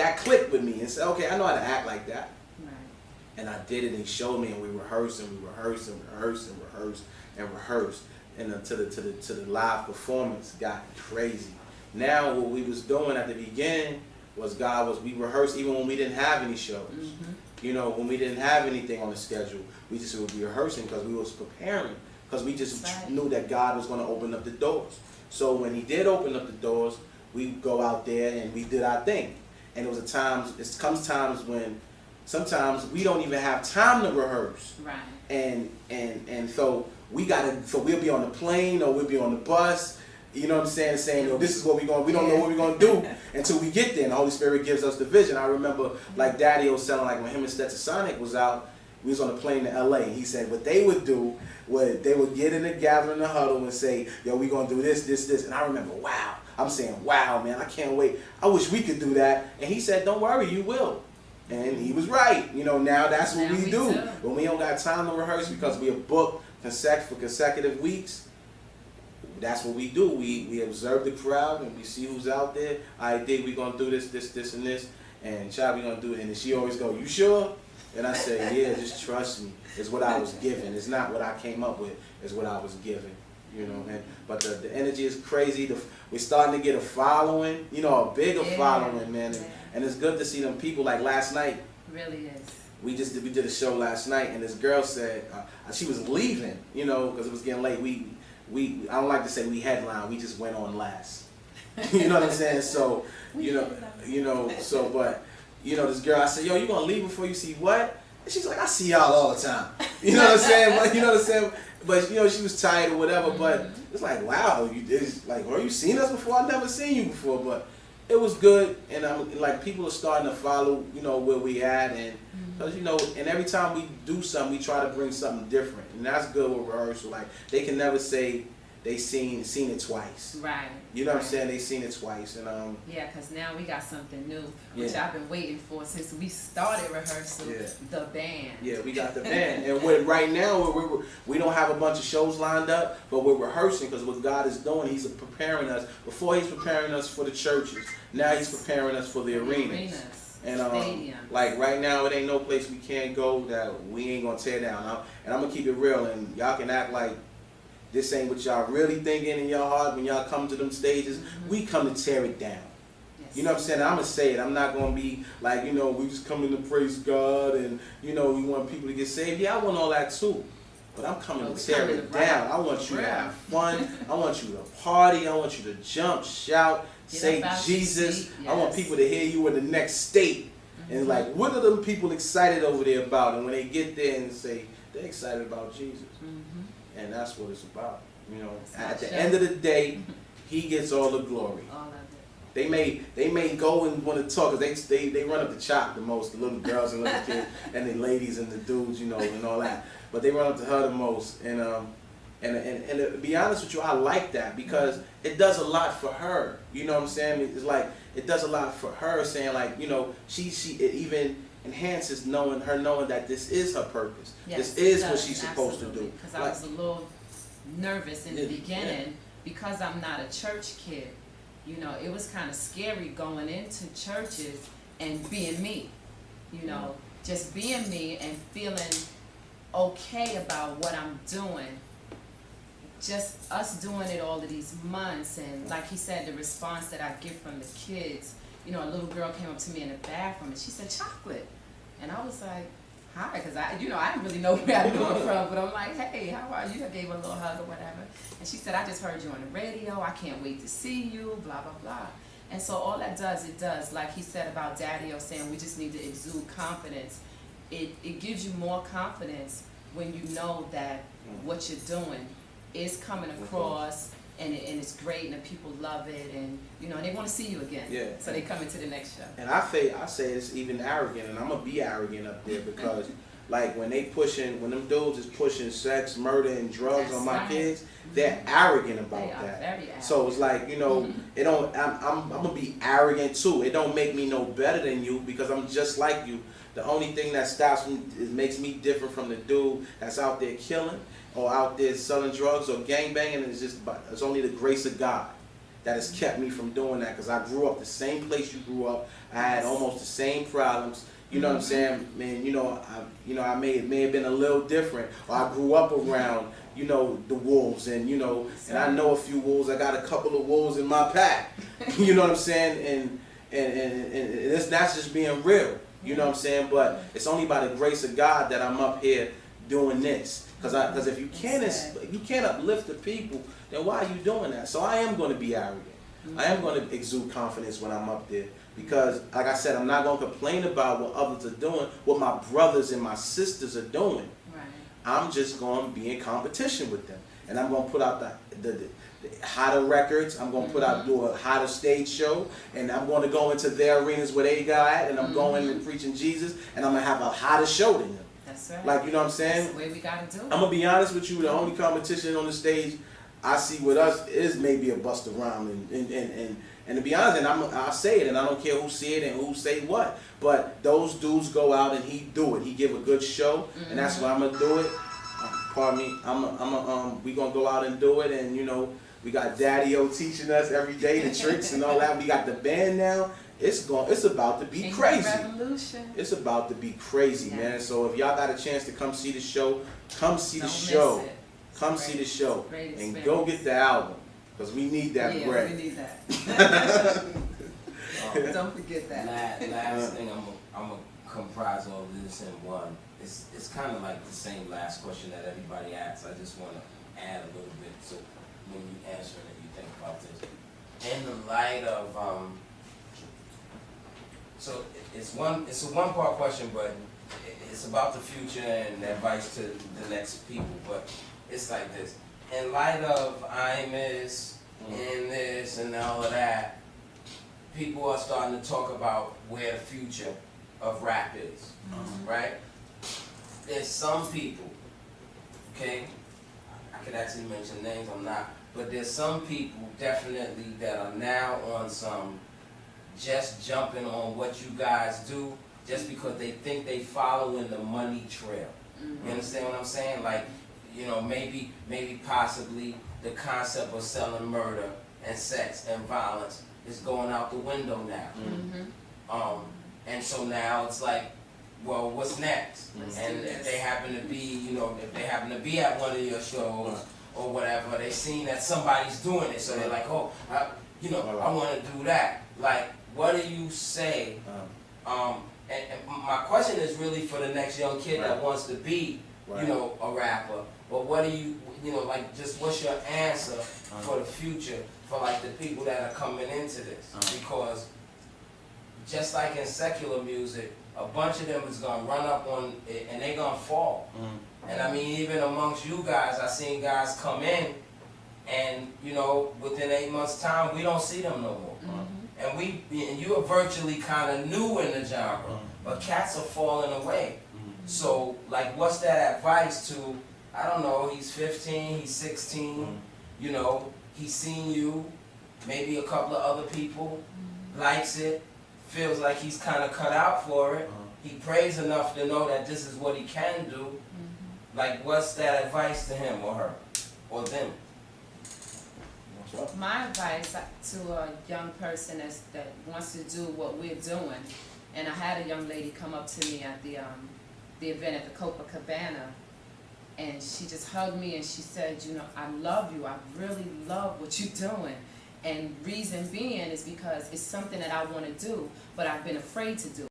that clicked with me and said, okay, I know how to act like that. Right. And I did it, and he showed me, and we rehearsed and we rehearsed and rehearsed and rehearsed and rehearsed, and until the live performance got crazy. Now what we was doing at the beginning was we rehearsed even when we didn't have any shows. You know, when we didn't have anything on the schedule, we just would be rehearsing because we was preparing, because we just knew that God was going to open up the doors. So when he did open up the doors, we go out there and we did our thing. And it comes times when sometimes we don't even have time to rehearse. Right. And so we'll be on the plane or we'll be on the bus, you know what I'm saying, yo, this is what we don't know what we're gonna do until we get there, and the Holy Spirit gives us the vision. I remember like Daddy was telling, like when him and Stetson Sonic was out, we was on the plane to LA. He said what they would do was they would get in the gathering, the huddle, and say, yo, we gonna do this, this, this. And I remember, wow. I'm saying, wow, man, I can't wait. I wish we could do that. And he said, don't worry, you will. And he was right. You know, now that's what we do. When we don't got time to rehearse because we are booked for consecutive weeks, that's what we do. We observe the crowd and we see who's out there. I think we're going to do this, this, this, and this. And child, we're going to do it. And she always go, you sure? And I say, yeah, just trust me. It's what I was given. It's not what I came up with. It's what I was given. You know, but the energy is crazy. We're starting to get a following, you know, a bigger following, man. And it's good to see them people. Like last night, Really is. we did a show last night, and this girl said she was leaving, you know, because it was getting late. I don't like to say we headline. We just went on last. You know what I'm saying? So but this girl, I said, yo, you gonna leave before you see what? And she's like, I see y'all all the time. You know what I'm saying? You know what I'm saying? But you know, she was tired or whatever. But it's like, wow, it's like, well, you seen us before? I've never seen you before. But it was good, and like people are starting to follow, you know, where we at, and because you know, and every time we do something, we try to bring something different, and that's good with rehearsal. Like they can never say they seen it twice. Right. You know what I'm saying? They seen it twice, and yeah, because now we got something new, which I've been waiting for since we started rehearsal. The band. Yeah, we got the band, and right now we don't have a bunch of shows lined up, but we're rehearsing because what God is doing, He's preparing us. Before He's preparing us for the churches, now He's preparing us for the arenas. And like right now, it ain't no place we can't go that we ain't gonna tear down. And I'm gonna keep it real, and y'all can act like this ain't what y'all really thinking in your heart when y'all come to them stages. We come to tear it down. You know what I'm saying? I'm going to say it. I'm not going to be like, you know, we just coming to praise God and, you know, we want people to get saved. Yeah, I want all that too. But I'm coming to tear it down. I want you to have fun. I want you to party. I want you to jump, shout, say Jesus. I want people to hear you in the next state. And like, what are them people excited over there about? And when they get there and say, they're excited about Jesus. And that's what it's about. You know, at the end of the day, He gets all the glory. All of it. They may go and want to talk, because they run up the chop the most, the little girls and little kids, and the ladies and the dudes, you know, and all that. But they run up to her the most. And to be honest with you, I like that because it does a lot for her. You know what I'm saying? It's like it does a lot for her, saying like, you know, it even enhances knowing that this is her purpose. Yes, this is what she's supposed to do. Because I was a little nervous in the beginning because I'm not a church kid. You know, it was kind of scary going into churches and being me. You know, just being me and feeling okay about what I'm doing. Just us doing it all of these months, and like he said, the response that I get from the kids. You know, a little girl came up to me in the bathroom and she said, chocolate. And I was like, hi, because I didn't really know where I knew her from, but I'm like, hey, how are you? I gave her a little hug or whatever. And she said, I just heard you on the radio. I can't wait to see you, blah, blah, blah. And so all that does, like he said about Daddy-O saying we just need to exude confidence. It gives you more confidence when you know that what you're doing is coming across and it's great and the people love it, and you know, they want to see you again. Yeah. So they come into the next show. And I say it's even arrogant, and I'm gonna be arrogant up there because like when them dudes is pushing sex, murder, and drugs on my kids, they're arrogant about that. Very arrogant. So it's like, you know, I'm gonna be arrogant too. It don't make me no better than you because I'm just like you. The only thing that stops me makes me different from the dude that's out there killing or out there selling drugs or gangbanging it's only the grace of God that has kept me from doing that, because I grew up the same place you grew up. I had almost the same problems. You know what I'm saying? Man, I may have been a little different. Or I grew up around, the wolves, and and I know a few wolves. I got a couple of wolves in my pack. You know what I'm saying? And that's just being real. You know what I'm saying? But it's only by the grace of God that I'm up here doing this. Because if you can't uplift the people, then why are you doing that? So I am going to be arrogant. I am going to exude confidence when I'm up there. Because, like I said, I'm not going to complain about what others are doing, what my brothers and my sisters are doing. Right. I'm just going to be in competition with them. And I'm going to put out the hotter records. I'm going to do a hotter stage show. And I'm going to go into their arenas where they got at. And I'm going and preaching Jesus. And I'm going to have a hotter show than them. That's right. Like, you know what I'm saying? That's the way we got to do it. I'm going to be honest with you. The only competition on the stage I see with us is maybe a Busta Rhymes and to be honest, and I'll say it, and I don't care who see it and who say what, but those dudes go out and he do it. He give a good show, and that's why I'm gonna do it. Pardon me. We gonna go out and do it, and we got Daddy-O teaching us every day the tricks and all that. We got the band now. It's about to be crazy. It's about to be crazy, man. So if y'all got a chance to come see the show, come see the show. Come see the show and go get the album, because we need that bread. We need that. Don't forget that. Last thing, I'm gonna comprise all this in one. It's kind of like the same last question that everybody asks. I just want to add a little bit, so when you answer it, you think about this. In the light of so it's a one-part question, but it's about the future and advice to the next people. But it's like this. In light of I'm this and this and all of that, people are starting to talk about where the future of rap is, right? There's some people, okay, I could actually mention names, I'm not, but there's some people definitely that are now on some just jumping on what you guys do just because they think they following the money trail. You understand what I'm saying? Like, maybe possibly the concept of selling murder and sex and violence is going out the window now. And so now it's like, well, what's next? And if they happen to be, if they happen to be at one of your shows or whatever, they seen that somebody's doing it, so they're like, oh, I want to do that. Like, what do you say? And my question is really for the next young kid that wants to be, a rapper. But what do you, just what's your answer for the future for like the people that are coming into this? Because just like in secular music, a bunch of them is gonna run up on it and they gonna fall. And I mean, even amongst you guys, I seen guys come in and within 8 months' time, we don't see them no more. And you are virtually kind of new in the genre, but cats are falling away. So like, what's that advice to? I don't know, he's 15, he's 16, he's seen you, maybe a couple of other people, likes it, feels like he's kind of cut out for it. He prays enough to know that this is what he can do. Like, what's that advice to him or her or them? My advice to a young person that wants to do what we're doing, and I had a young lady come up to me at the event at the Copacabana, and she just hugged me and she said, I love you. I really love what you're doing. And reason being is because it's something that I want to do, but I've been afraid to do.